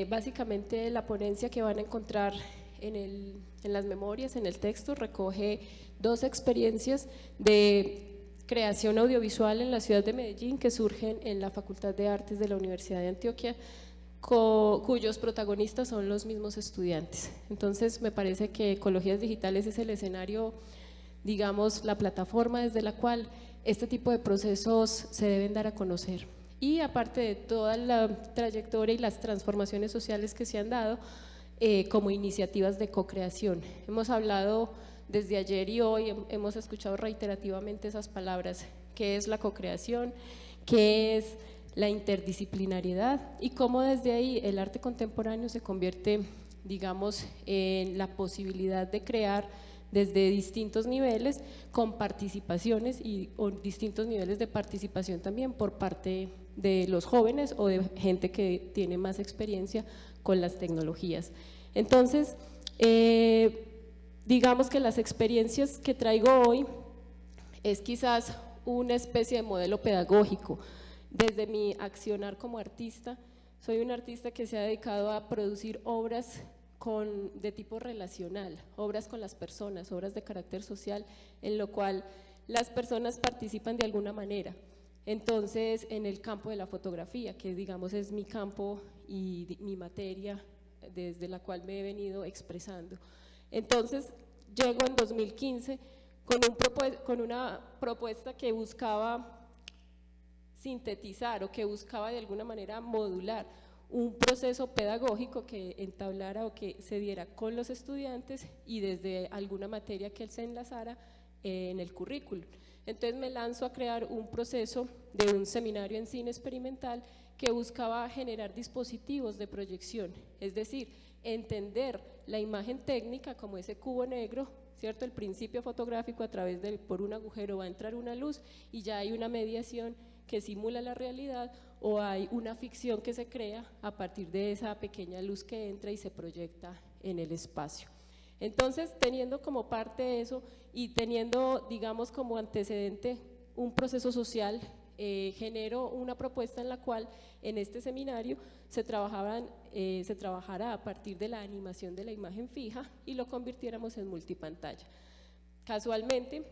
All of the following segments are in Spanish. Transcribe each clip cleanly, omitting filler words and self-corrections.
Básicamente la ponencia que van a encontrar en las memorias, en el texto, recoge 2 experiencias de creación audiovisual en la ciudad de Medellín que surgen en la Facultad de Artes de la Universidad de Antioquia, cuyos protagonistas son los mismos estudiantes. Entonces me parece que Ecologías Digitales es el escenario, digamos, la plataforma desde la cual este tipo de procesos se deben dar a conocer. Y aparte de toda la trayectoria y las transformaciones sociales que se han dado como iniciativas de co-creación. Hemos hablado desde ayer y hoy, hemos escuchado reiterativamente esas palabras: qué es la co-creación, qué es la interdisciplinariedad y cómo desde ahí el arte contemporáneo se convierte, digamos, en la posibilidad de crear desde distintos niveles, con participaciones y distintos niveles de participación también por parte de los jóvenes o de gente que tiene más experiencia con las tecnologías. Entonces, digamos que las experiencias que traigo hoy es quizás una especie de modelo pedagógico. Desde mi accionar como artista, soy un artista que se ha dedicado a producir obras de tipo relacional, obras con las personas, obras de carácter social, en lo cual las personas participan de alguna manera. Entonces, en el campo de la fotografía, que digamos es mi campo y mi materia desde la cual me he venido expresando. Entonces, llego en 2015 con una propuesta que buscaba sintetizar o que buscaba de alguna manera modular un proceso pedagógico que entablara o que se diera con los estudiantes y desde alguna materia que él se enlazara en el currículum. Entonces me lanzo a crear un proceso de un seminario en cine experimental que buscaba generar dispositivos de proyección, es decir, entender la imagen técnica como ese cubo negro, ¿cierto? El principio fotográfico a través de por un agujero va a entrar una luz y ya hay una mediación que simula la realidad o hay una ficción que se crea a partir de esa pequeña luz que entra y se proyecta en el espacio. Entonces, teniendo como parte de eso y teniendo, digamos, como antecedente un proceso social, genero una propuesta en la cual en este seminario se trabajara a partir de la animación de la imagen fija y lo convirtiéramos en multipantalla. Casualmente,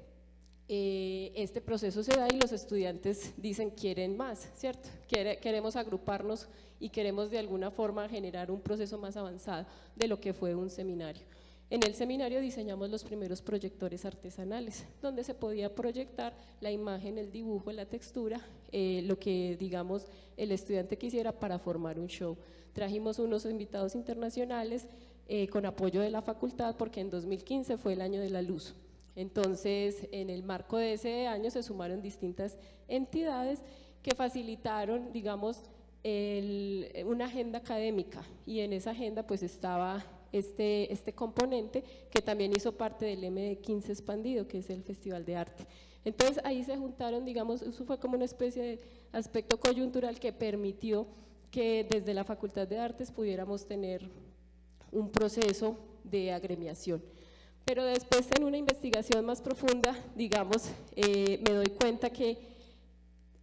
este proceso se da y los estudiantes dicen quieren más, ¿cierto? Queremos agruparnos y queremos de alguna forma generar un proceso más avanzado de lo que fue un seminario. En el seminario diseñamos los primeros proyectores artesanales, donde se podía proyectar la imagen, el dibujo, la textura, lo que digamos el estudiante quisiera para formar un show. Trajimos unos invitados internacionales con apoyo de la facultad porque en 2015 fue el año de la luz. Entonces, en el marco de ese año se sumaron distintas entidades que facilitaron, digamos, una agenda académica y en esa agenda pues estaba este componente que también hizo parte del M15 expandido, que es el Festival de Arte. Entonces ahí se juntaron, digamos, eso fue como una especie de aspecto coyuntural que permitió que desde la Facultad de Artes pudiéramos tener un proceso de agremiación. Pero después en una investigación más profunda, digamos, me doy cuenta que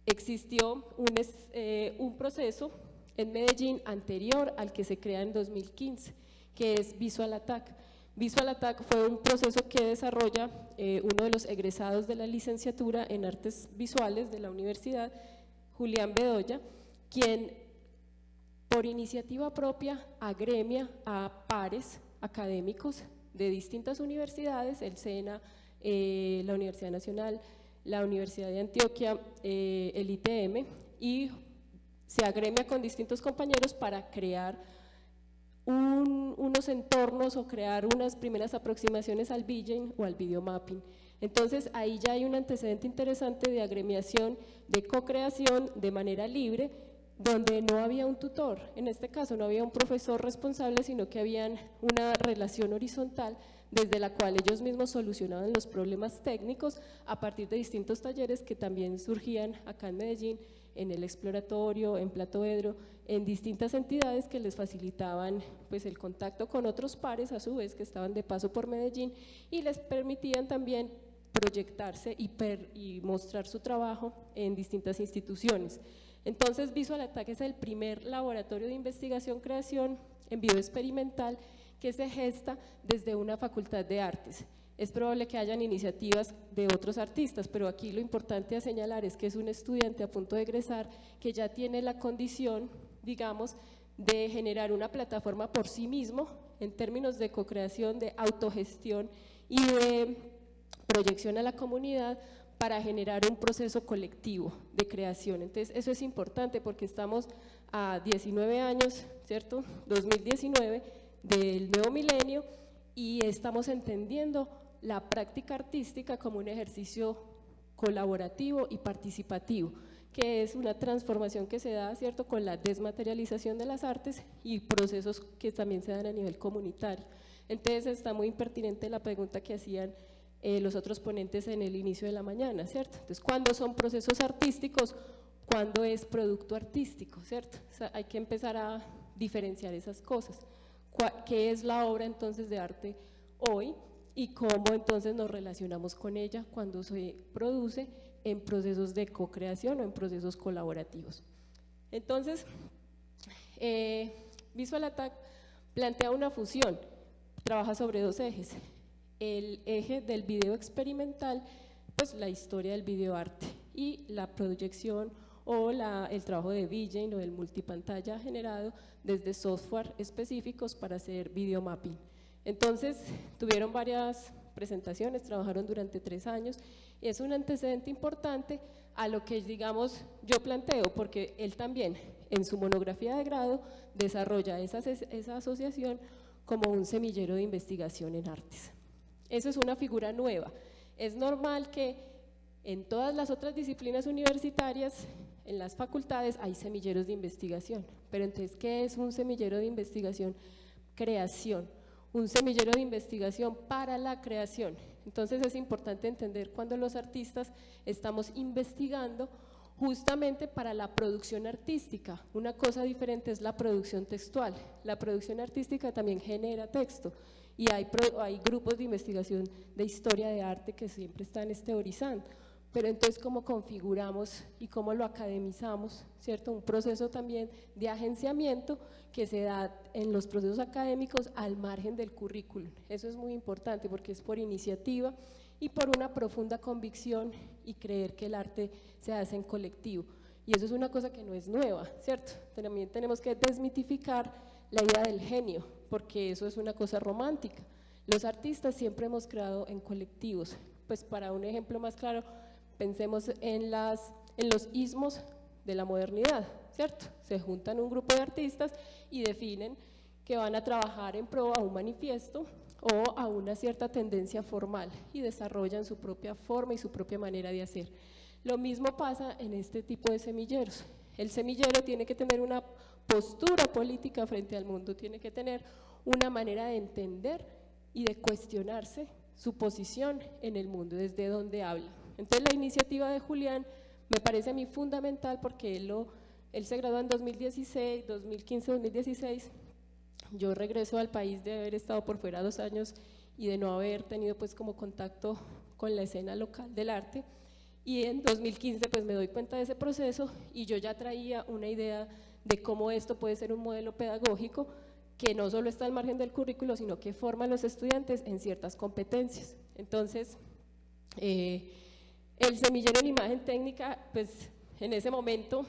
existió un proceso en Medellín anterior al que se crea en 2015, que es Visual Attack. Visual Attack fue un proceso que desarrolla uno de los egresados de la licenciatura en Artes Visuales de la Universidad, Julián Bedoya, quien por iniciativa propia agremia a pares académicos de distintas universidades, el SENA, la Universidad Nacional, la Universidad de Antioquia, el ITM, y se agremia con distintos compañeros para crear unos entornos o crear unas primeras aproximaciones al VJing o al videomapping. Entonces ahí ya hay un antecedente interesante de agremiación, de co-creación de manera libre, donde no había un tutor, en este caso no había un profesor responsable, sino que había una relación horizontal desde la cual ellos mismos solucionaban los problemas técnicos a partir de distintos talleres que también surgían acá en Medellín, en el Exploratorio, en Platoedro, en distintas entidades que les facilitaban pues, el contacto con otros pares a su vez que estaban de paso por Medellín y les permitían también proyectarse y mostrar su trabajo en distintas instituciones. Entonces, Visual Attack es el primer laboratorio de investigación-creación en video experimental que se gesta desde una facultad de artes. Es probable que hayan iniciativas de otros artistas, pero aquí lo importante a señalar es que es un estudiante a punto de egresar que ya tiene la condición, digamos, de generar una plataforma por sí mismo en términos de co-creación, de autogestión y de proyección a la comunidad para generar un proceso colectivo de creación. Entonces, eso es importante porque estamos a 19 años, ¿cierto? 2019 del nuevo milenio y estamos entendiendo la práctica artística como un ejercicio colaborativo y participativo, que es una transformación que se da, ¿cierto?, con la desmaterialización de las artes y procesos que también se dan a nivel comunitario. Entonces, está muy pertinente la pregunta que hacían los otros ponentes en el inicio de la mañana, ¿cierto? Entonces, ¿cuándo son procesos artísticos? ¿Cuándo es producto artístico, ¿cierto? O sea, hay que empezar a diferenciar esas cosas. ¿Qué es la obra entonces de arte hoy y cómo entonces nos relacionamos con ella cuando se produce en procesos de co-creación o en procesos colaborativos? Entonces, Visual Attack plantea una fusión, trabaja sobre dos ejes. El eje del video experimental, pues la historia del videoarte y la proyección o el trabajo de VJing o del multipantalla generado desde software específicos para hacer video mapping. Entonces, tuvieron varias presentaciones, trabajaron durante 3 años, y es un antecedente importante a lo que, digamos, yo planteo, porque él también en su monografía de grado desarrolla esa asociación como un semillero de investigación en artes. Eso es una figura nueva. Es normal que en todas las otras disciplinas universitarias, en las facultades, hay semilleros de investigación. Pero entonces, ¿qué es un semillero de investigación? Creación. Un semillero de investigación para la creación. Entonces, es importante entender cuando los artistas estamos investigando justamente para la producción artística. Una cosa diferente es la producción textual. La producción artística también genera texto. Y hay grupos de investigación de historia de arte que siempre están teorizando, pero entonces cómo configuramos y cómo lo academizamos, ¿cierto? Un proceso también de agenciamiento que se da en los procesos académicos al margen del currículum. Eso es muy importante porque es por iniciativa y por una profunda convicción y creer que el arte se hace en colectivo. Y eso es una cosa que no es nueva, ¿cierto? También tenemos que desmitificar la idea del genio, porque eso es una cosa romántica. Los artistas siempre hemos creado en colectivos. Pues para un ejemplo más claro, pensemos en los ismos de la modernidad, ¿cierto? Se juntan un grupo de artistas y definen que van a trabajar en pro a un manifiesto o a una cierta tendencia formal y desarrollan su propia forma y su propia manera de hacer. Lo mismo pasa en este tipo de semilleros. El semillero tiene que tener una postura política frente al mundo, tiene que tener una manera de entender y de cuestionarse su posición en el mundo, desde donde habla. Entonces, la iniciativa de Julián me parece a mí fundamental porque él se graduó en 2015-2016, yo regreso al país de haber estado por fuera 2 años y de no haber tenido pues como contacto con la escena local del arte, y en 2015 pues me doy cuenta de ese proceso y yo ya traía una idea de cómo esto puede ser un modelo pedagógico que no solo está al margen del currículo, sino que forma a los estudiantes en ciertas competencias. Entonces, el semillero en imagen técnica, pues en ese momento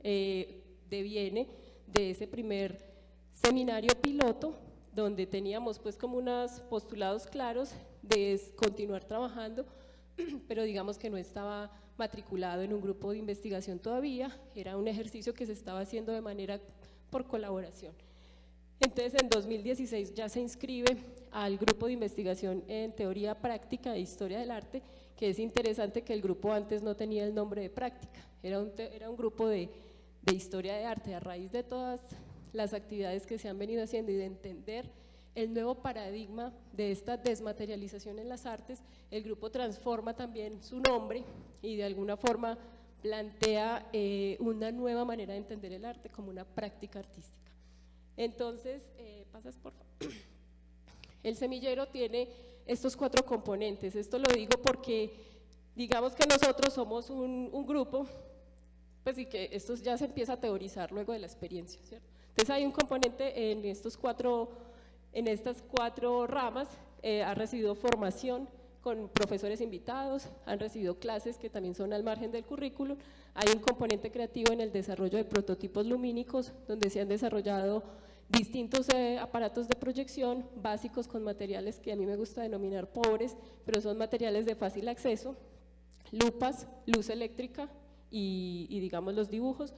deviene de ese primer seminario piloto, donde teníamos pues como unos postulados claros de continuar trabajando, pero digamos que no estaba matriculado en un grupo de investigación todavía, era un ejercicio que se estaba haciendo de manera por colaboración. Entonces, en 2016 ya se inscribe al grupo de investigación en teoría práctica e historia del arte, que es interesante que el grupo antes no tenía el nombre de práctica, era un grupo de historia de arte, a raíz de todas las actividades que se han venido haciendo y de entender el nuevo paradigma de esta desmaterialización en las artes. El grupo transforma también su nombre y de alguna forma plantea una nueva manera de entender el arte como una práctica artística. Entonces, pasas por favor. El semillero tiene estos 4 componentes. Esto lo digo porque digamos que nosotros somos un grupo, pues y que esto ya se empieza a teorizar luego de la experiencia, ¿cierto? Entonces hay un componente en estas 4 ramas, ha recibido formación con profesores invitados, han recibido clases que también son al margen del currículum, hay un componente creativo en el desarrollo de prototipos lumínicos, donde se han desarrollado distintos aparatos de proyección básicos con materiales que a mí me gusta denominar pobres, pero son materiales de fácil acceso, lupas, luz eléctrica y digamos los dibujos.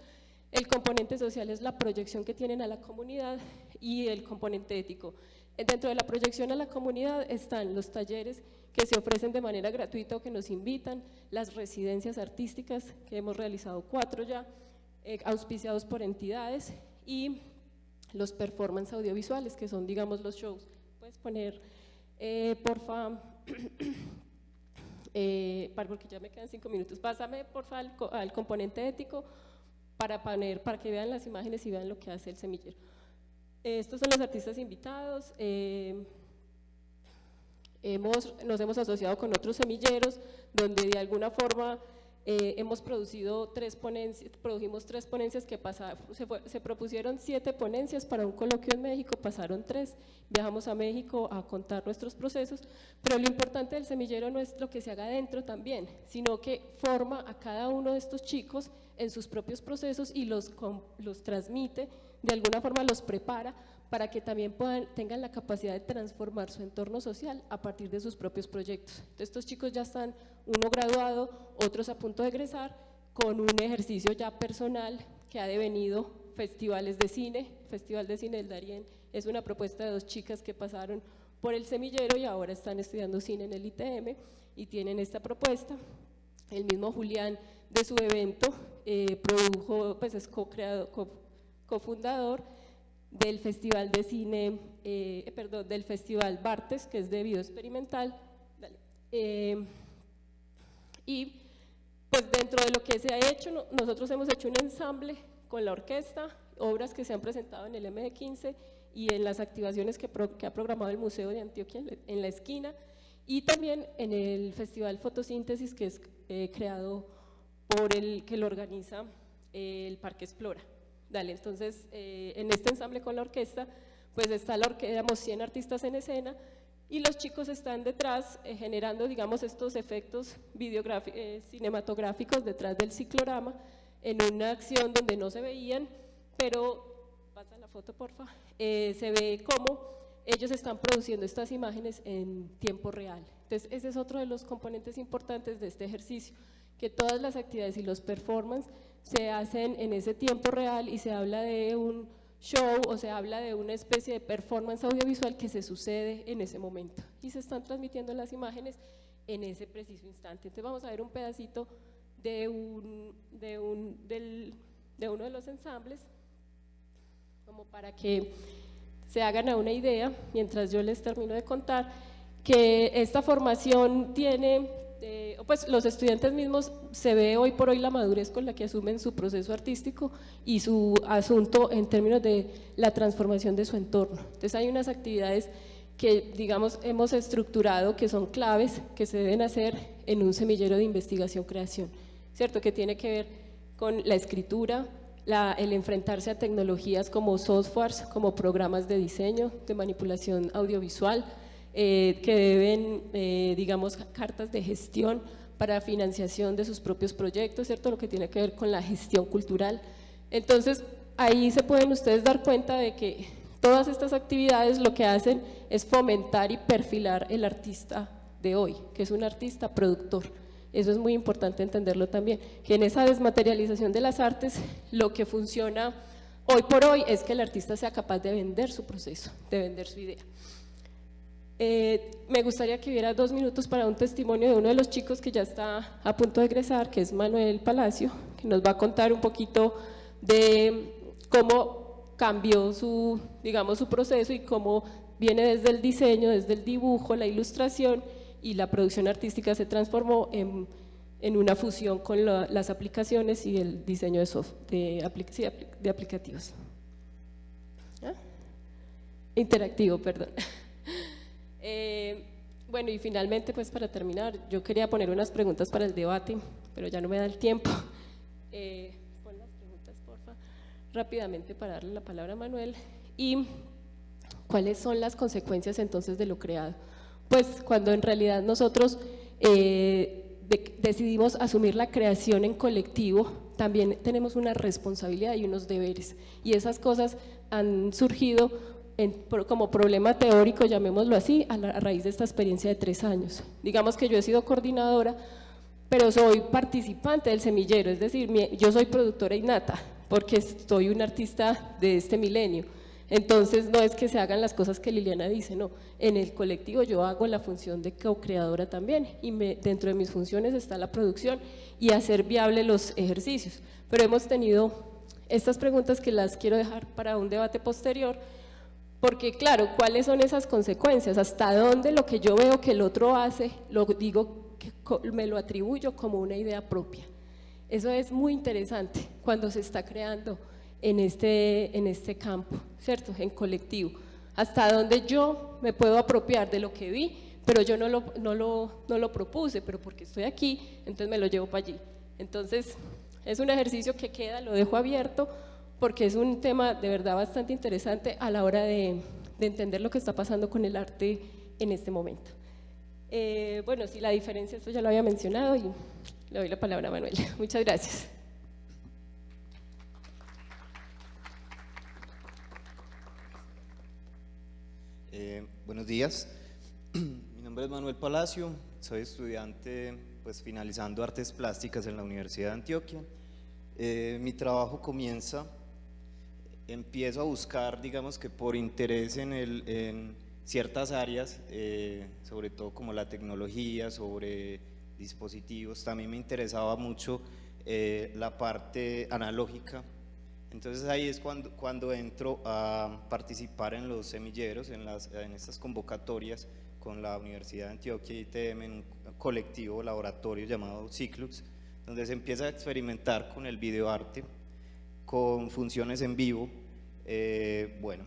El componente social es la proyección que tienen a la comunidad y el componente ético. Dentro de la proyección a la comunidad están los talleres que se ofrecen de manera gratuita o que nos invitan, las residencias artísticas, que hemos realizado 4 ya, auspiciados por entidades, y los performance audiovisuales, que son, digamos, los shows. Puedes poner, porfa, porque ya me quedan 5 minutos, pásame, porfa, al componente ético para que vean las imágenes y vean lo que hace el semillero. Estos son los artistas invitados. Nos hemos asociado con otros semilleros donde de alguna forma hemos producido produjimos 3 ponencias que se propusieron 7 ponencias para un coloquio en México, pasaron 3, viajamos a México a contar nuestros procesos, pero lo importante del semillero no es lo que se haga dentro también, sino que forma a cada uno de estos chicos en sus propios procesos y los transmite, de alguna forma los prepara para que también tengan la capacidad de transformar su entorno social a partir de sus propios proyectos. Entonces, estos chicos ya están, uno graduado, otros a punto de egresar, con un ejercicio ya personal que ha devenido festivales de cine. Festival de Cine del Darién es una propuesta de 2 chicas que pasaron por el semillero y ahora están estudiando cine en el ITM y tienen esta propuesta. El mismo Julián, de su evento, produjo, pues es cofundador del Festival de Cine, del Festival Bartes, que es de video experimental, y pues dentro de lo que se ha hecho, nosotros hemos hecho un ensamble con la orquesta, obras que se han presentado en el MD15 y en las activaciones que ha programado el Museo de Antioquia en la esquina, y también en el Festival Fotosíntesis, que es creado que lo organiza el Parque Explora. Entonces, en este ensamble con la orquesta, pues está digamos, 100 artistas en escena y los chicos están detrás generando, digamos, estos efectos cinematográficos detrás del ciclorama en una acción donde no se veían, pero, pasa la foto porfa, se ve cómo ellos están produciendo estas imágenes en tiempo real. Entonces, ese es otro de los componentes importantes de este ejercicio, que todas las actividades y los performances se hacen en ese tiempo real y se habla de un show o se habla de una especie de performance audiovisual que se sucede en ese momento y se están transmitiendo las imágenes en ese preciso instante. Entonces vamos a ver un pedacito de uno de los ensambles como para que se hagan a una idea, mientras yo les termino de contar, que esta formación tiene… pues los estudiantes mismos, se ve hoy por hoy la madurez con la que asumen su proceso artístico y su asunto en términos de la transformación de su entorno. Entonces hay unas actividades que, digamos, hemos estructurado que son claves, que se deben hacer en un semillero de investigación-creación, ¿cierto? Que tiene que ver con la escritura, el enfrentarse a tecnologías como softwares, como programas de diseño, de manipulación audiovisual, que deben, digamos, cartas de gestión para financiación de sus propios proyectos, ¿cierto? Lo que tiene que ver con la gestión cultural. Entonces, ahí se pueden ustedes dar cuenta de que todas estas actividades lo que hacen es fomentar y perfilar el artista de hoy, que es un artista productor. Eso es muy importante entenderlo también, que en esa desmaterialización de las artes, lo que funciona hoy por hoy es que el artista sea capaz de vender su proceso, de vender su idea. Me gustaría que hubiera 2 minutos para un testimonio de uno de los chicos que ya está a punto de egresar, que es Manuel Palacio, que nos va a contar un poquito de cómo cambió su proceso y cómo viene desde el diseño, desde el dibujo, la ilustración y la producción artística se transformó en una fusión con las aplicaciones y el diseño de aplicativos. Interactivo, perdón. Bueno, y finalmente, pues para terminar, yo quería poner unas preguntas para el debate, pero ya no me da el tiempo. Pon las preguntas, porfa, rápidamente para darle la palabra a Manuel. ¿Y cuáles son las consecuencias entonces de lo creado? Pues cuando en realidad nosotros decidimos asumir la creación en colectivo, también tenemos una responsabilidad y unos deberes. Y esas cosas han surgido como problema teórico, llamémoslo así, a raíz de esta experiencia de 3 años. Digamos que yo he sido coordinadora, pero soy participante del semillero, es decir, yo soy productora innata, porque soy un artista de este milenio. Entonces no es que se hagan las cosas que Liliana dice, no, en el colectivo yo hago la función de co-creadora también, y dentro de mis funciones está la producción y hacer viable los ejercicios. Pero hemos tenido estas preguntas que las quiero dejar para un debate posterior, porque claro, ¿cuáles son esas consecuencias? ¿Hasta dónde lo que yo veo que el otro hace, lo digo, me lo atribuyo como una idea propia? Eso es muy interesante cuando se está creando en este campo, ¿cierto? En colectivo. Hasta dónde yo me puedo apropiar de lo que vi, pero yo no lo propuse, pero porque estoy aquí, entonces me lo llevo para allí. Entonces, es un ejercicio que queda, lo dejo abierto, porque es un tema de verdad bastante interesante a la hora de entender lo que está pasando con el arte en este momento. Bueno, sí, la diferencia, esto ya lo había mencionado y le doy la palabra a Manuel. Muchas gracias. Buenos días, mi nombre es Manuel Palacio, soy estudiante pues finalizando artes plásticas en la Universidad de Antioquia. Mi trabajo empiezo a buscar, digamos que por interés en ciertas áreas, sobre todo como la tecnología, sobre dispositivos. También me interesaba mucho la parte analógica. Entonces ahí es cuando entro a participar en los semilleros, en estas convocatorias con la Universidad de Antioquia y ITM, en un colectivo laboratorio llamado Ciclux, donde se empieza a experimentar con el videoarte, con funciones en vivo. Bueno,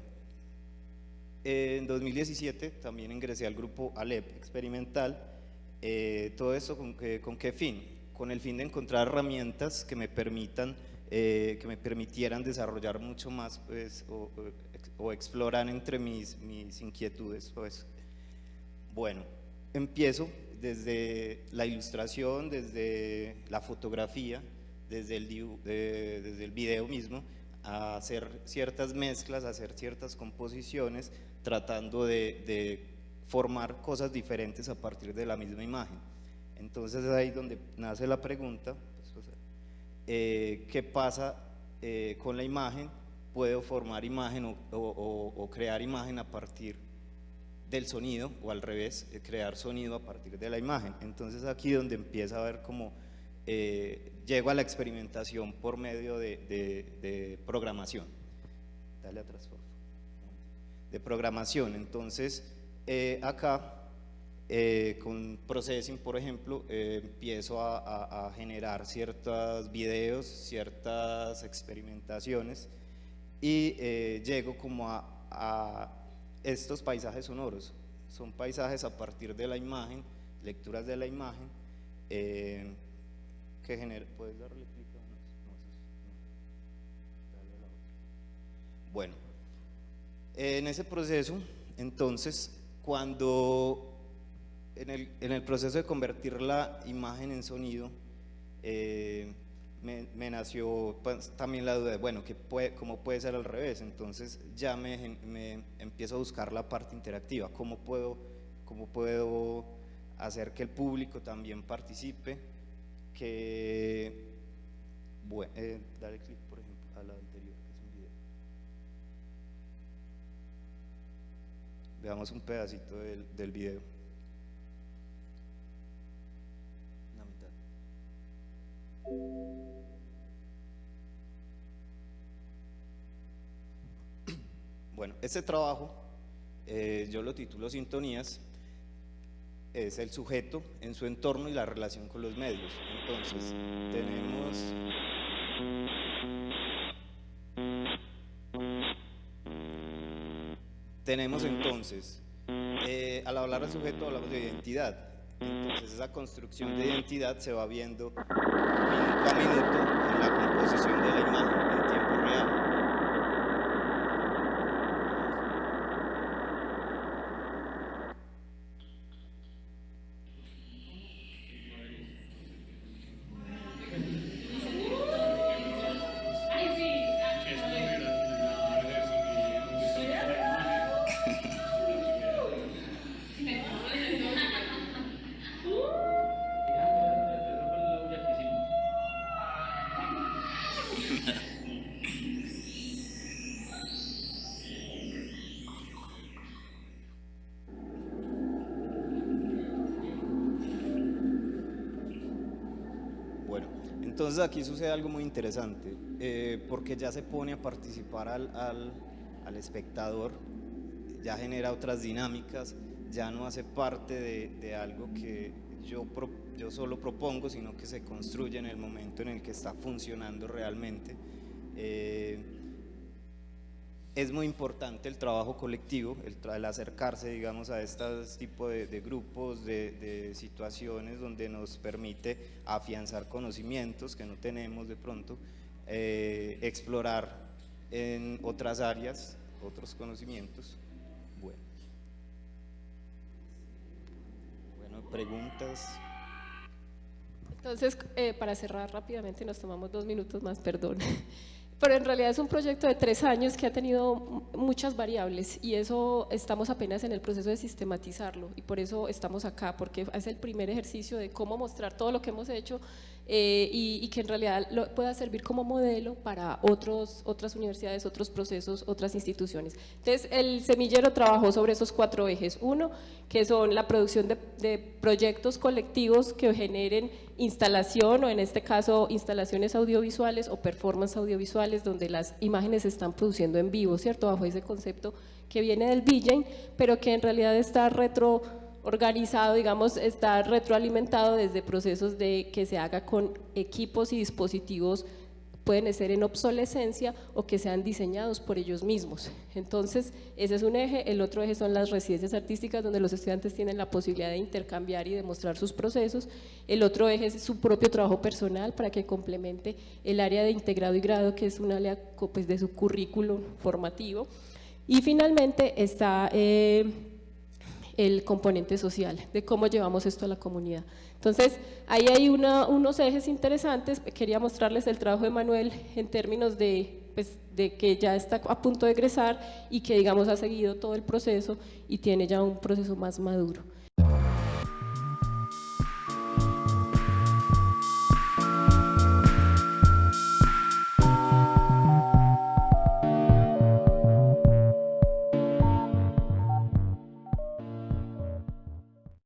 en 2017 también ingresé al grupo ALEP experimental. Todo esto ¿con qué fin? Con el fin de encontrar herramientas que me permitieran desarrollar mucho más, pues, o explorar entre mis inquietudes, pues. Bueno, empiezo desde la ilustración, desde la fotografía, desde el video mismo, a hacer ciertas mezclas, a hacer ciertas composiciones, tratando de formar cosas diferentes a partir de la misma imagen. Entonces es ahí donde nace la pregunta, pues, ¿qué pasa con la imagen? ¿Puedo formar imagen o crear imagen a partir del sonido, o al revés, crear sonido a partir de la imagen? Entonces aquí donde empieza a ver como llego a la experimentación por medio de programación. Dale atrás, por favor. De programación. Entonces acá con Processing, por ejemplo, empiezo a generar ciertos videos, ciertas experimentaciones, y llego como a estos paisajes sonoros. Son paisajes a partir de la imagen, lecturas de la imagen, que generan. ¿Puedes darle clic? Bueno, en ese proceso, entonces, cuando en el proceso de convertir la imagen en sonido, me nació pues, también la duda de, bueno, ¿cómo puede ser al revés? Entonces ya me empiezo a buscar la parte interactiva, ¿cómo puedo hacer que el público también participe? Bueno, dale clic, por ejemplo, a la anterior, que es un video. Veamos un pedacito del video. Una mitad. Bueno, este trabajo yo lo titulo Sintonías. Es el sujeto en su entorno y la relación con los medios. Entonces, tenemos entonces al hablar al sujeto hablamos de identidad, entonces esa construcción de identidad se va viendo minuto a minuto en la composición de la imagen en tiempo real. Bueno, entonces aquí sucede algo muy interesante, porque ya se pone a participar al espectador, ya genera otras dinámicas, ya no hace parte de algo que yo solo propongo, sino que se construye en el momento en el que está funcionando realmente. Es muy importante el trabajo colectivo, el acercarse, digamos, a estos tipos de grupos, de situaciones donde nos permite afianzar conocimientos que no tenemos de pronto, explorar en otras áreas, otros conocimientos. Bueno, preguntas. Entonces, para cerrar rápidamente, nos tomamos 2 minutos más, perdón. Pero en realidad es un proyecto de 3 años que ha tenido muchas variables y eso estamos apenas en el proceso de sistematizarlo y por eso estamos acá, porque es el primer ejercicio de cómo mostrar todo lo que hemos hecho y que en realidad pueda servir como modelo para otras universidades, otros procesos, otras instituciones. Entonces, el semillero trabajó sobre esos 4 ejes. Uno, que son la producción de proyectos colectivos que generen instalación o en este caso instalaciones audiovisuales o performance audiovisuales donde las imágenes se están produciendo en vivo, ¿cierto? Bajo ese concepto que viene del DJing, pero que en realidad está retroorganizado, digamos, está retroalimentado desde procesos de que se haga con equipos y dispositivos, pueden ser en obsolescencia o que sean diseñados por ellos mismos. Entonces, ese es un eje. El otro eje son las residencias artísticas, donde los estudiantes tienen la posibilidad de intercambiar y demostrar sus procesos. El otro eje es su propio trabajo personal para que complemente el área de integrado y grado, que es un área pues, de su currículum formativo. Y finalmente está el componente social, de cómo llevamos esto a la comunidad. Entonces, ahí hay unos ejes interesantes. Quería mostrarles el trabajo de Manuel en términos de que ya está a punto de egresar y que, digamos, ha seguido todo el proceso y tiene ya un proceso más maduro.